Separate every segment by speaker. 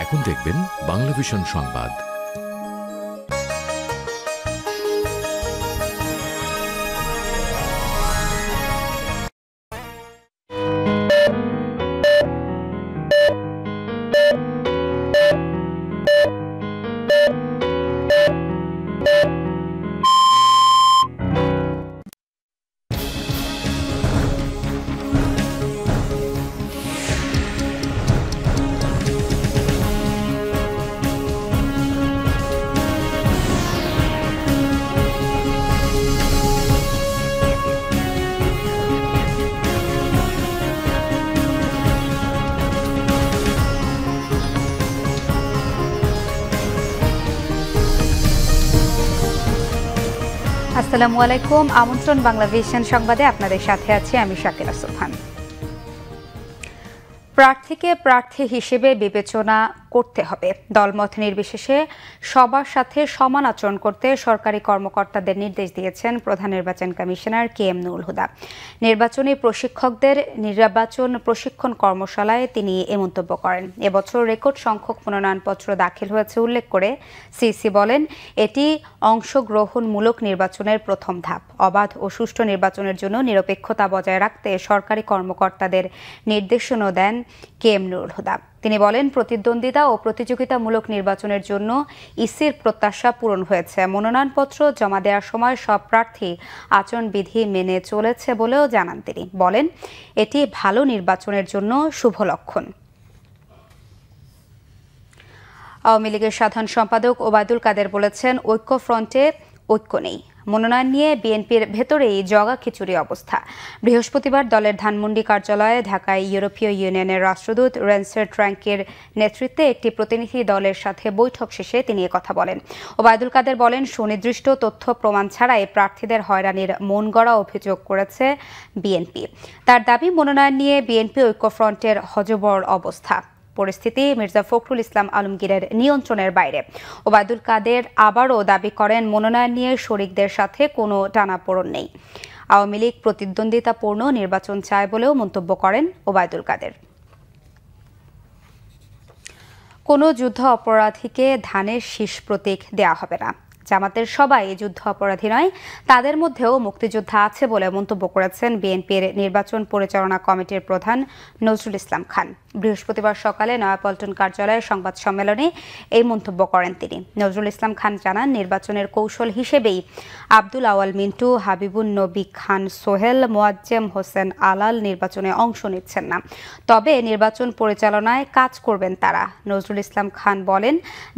Speaker 1: এখন দেখবেন বাংলাভিশন সংবাদ।
Speaker 2: আসসালামু আলাইকুম। আমন্ত্রণ বাংলাভিশন সংবাদে আপনাদের সাথে আছি আমি শাকিলা সুবহান। প্রার্থীকে প্রার্থী হিসেবে বিবেচনা করতে হবে। দলমত নির্বিশেষে সবার সাথে সমান আচরণ করতে সরকারি কর্মকর্তাদের নির্দেশ দিয়েছেন প্রধান নির্বাচন কমিশনার KM নুরুল হুদা। নির্বাচনী প্রশিক্ষকদের নির্বাচন প্রশিক্ষণ কর্মশালায় তিনি এ মন্তব্য করেন। এবছর রেকর্ড সংখ্যক মনোনয়নপত্র দাখিল হয়েছে উল্লেখ করে সিসি বলেন, এটি অংশগ্রহণমূলক নির্বাচনের প্রথম ধাপ। অবাধ ও সুষ্ঠু নির্বাচনের জন্য নিরপেক্ষতা বজায় রাখতে সরকারি কর্মকর্তাদের নির্দেশনা দেন KM নুরুল হুদা। তিনি বলেন, প্রতিদ্বন্দ্বিতা ও প্রতিযোগিতামূলক নির্বাচনের জন্য ইসির প্রত্যাশা পূরণ হয়েছে। মনোনয়নপত্র জমা দেওয়ার সময় সব প্রার্থী আচরণবিধি মেনে চলেছে বলেও জানান তিনি। বলেন, এটি ভালো নির্বাচনের জন্য শুভ লক্ষণ। আওয়ামী লীগের সাধারণ সম্পাদক ওবায়দুল কাদের বলেছেন, ঐক্যফ্রন্টে ঐক্য নেই। মনোনয়ন নিয়ে বিএনপির ভেতরেই জগা খিচুড়ি অবস্থা। বৃহস্পতিবার দলের ধানমন্ডি কার্যালয়ে ঢাকায় ইউরোপীয় ইউনিয়নের রাষ্ট্রদূত রেনসার ট্র্যাঙ্কের নেতৃত্বে একটি প্রতিনিধি দলের সাথে বৈঠক শেষে তিনি কথা বলেন। ওবায়দুল কাদের বলেন, সুনির্দিষ্ট তথ্য প্রমাণ ছাড়াই প্রার্থীদের হয়রানির মন গড়া অভিযোগ করেছে বিএনপি। তার দাবি, মনোনয়ন নিয়ে বিএনপি ঐক্যফ্রন্টের হযবর অবস্থা। পরিস্থিতি মির্জা ফখরুল ইসলাম আলমগীরের নিয়ন্ত্রণের বাইরে। ওবায়দুল কাদের আবারও দাবি করেন, মনোনয়ন নিয়ে শরিকদের সাথে কোনো টানাপোড়েন নেই। আওয়ামী লীগ প্রতিদ্বন্দ্বিতাপূর্ণ নির্বাচন চায় বলেও মন্তব্য করেন ওবায়দুল কাদের। কোনো যুদ্ধ অপরাধীকে ধানের শীষ প্রতীক দেয়া হবে না। জামাতের সবাই যুদ্ধ অপরাধী নয়, তাদের মধ্যেও মুক্তিযোদ্ধা আছে বলে মন্তব্য করেছেন বিএনপির নির্বাচন পরিচালনা কমিটির প্রধান নজরুল ইসলাম খান। বৃহস্পতিবার সকালে নয়াপল্টন কার্যালয়ে সংবাদ সম্মেলনে এই মন্তব্য করেন তিনি। নজরুল ইসলাম খান জানান, নির্বাচনের কৌশল হিসেবেই আব্দুল আওয়াল মিন্টু, হাবিবুন নবী খান সোহেল, মোয়াজ্জেম হোসেন আলাল নির্বাচনে অংশ নিচ্ছেন না। তবে নির্বাচন পরিচালনায় কাজ করবেন তারা। নজরুল ইসলাম খান বলেন,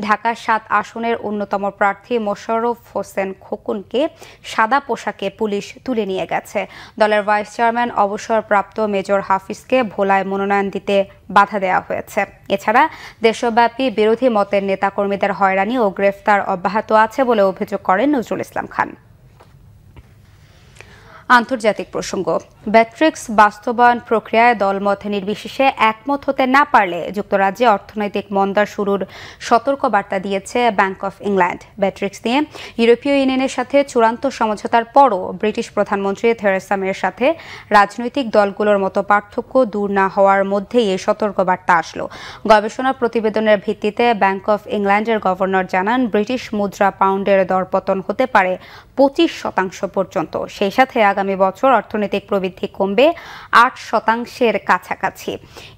Speaker 2: ঢাকা ৭ আসনের অন্যতম প্রার্থী মোশাররফ হোসেন খোকনকে সাদা পোশাকে পুলিশ তুলে নিয়ে গেছে। দলের ভাইস চেয়ারম্যান অবসরপ্রাপ্ত মেজর হাফিজকে ভোলায় মনোনয়ন দিতে বাধা দেওয়া হয়েছে। এছাড়া দেশব্যাপী বিরোধী মতের নেতাকর্মীদের হয়রানি ও গ্রেফতার অব্যাহত আছে বলে অভিযোগ করেন নজরুল ইসলাম খান। আন্তর্জাতিক প্রসঙ্গ, ব্যাট্রিক্স বাস্তবায়ন প্রক্রিয়ায় দলমত নির্বিশেষে একমত হতে না পারলে যুক্তরাজ্যে অর্থনৈতিক মন্দা শুরুর সতর্কবার্তা দিয়েছে ব্যাংক অফ ইংল্যান্ড। ব্যাট্রিক্স নিয়ে ইউরোপীয় ইউনিয়নের সাথে চূড়ান্ত সমঝোতার পরও ব্রিটিশ প্রধানমন্ত্রী থেরেসা মের সাথে রাজনৈতিক দলগুলোর মতো পার্থক্য দূর না হওয়ার মধ্যেই এই সতর্কবার্তা আসলো। গবেষণা প্রতিবেদনের ভিত্তিতে ব্যাংক অফ ইংল্যান্ডের গভর্নর জানান, ব্রিটিশ মুদ্রা পাউন্ডের দরপতন হতে পারে 25% পর্যন্ত। সেই সাথে আগামী বছর অর্থনৈতিক প্রবৃদ্ধি কমবে 8% কাছাকাছি।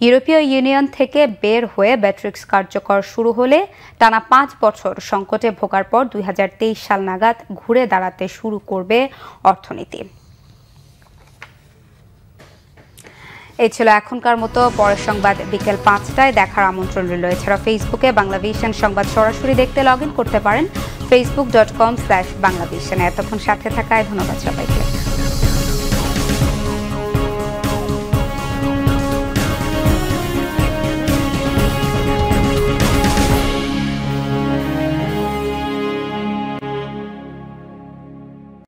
Speaker 2: ইউরোপীয় ইউনিয়ন থেকে বের হয়ে ব্যাট্রিক্স কার্যকর শুরু হলে টানা 5 বছর সংকটে ভোগার পর 2023 সাল নাগাদ ঘুরে দাঁড়াতে শুরু করবে অর্থনীতি। এই ছিল এখনকার মতো। পরের সংবাদ বিকেল 5টায় দেখার আমন্ত্রণ রইল। এছাড়া ফেসবুকে বাংলাভিশন সংবাদ সরাসরি দেখতে লগ ইন করতে পারেন facebook.com/বাংলাভিশন। এতক্ষণ সাথে থাকায় ধন্যবাদ সবাইকে।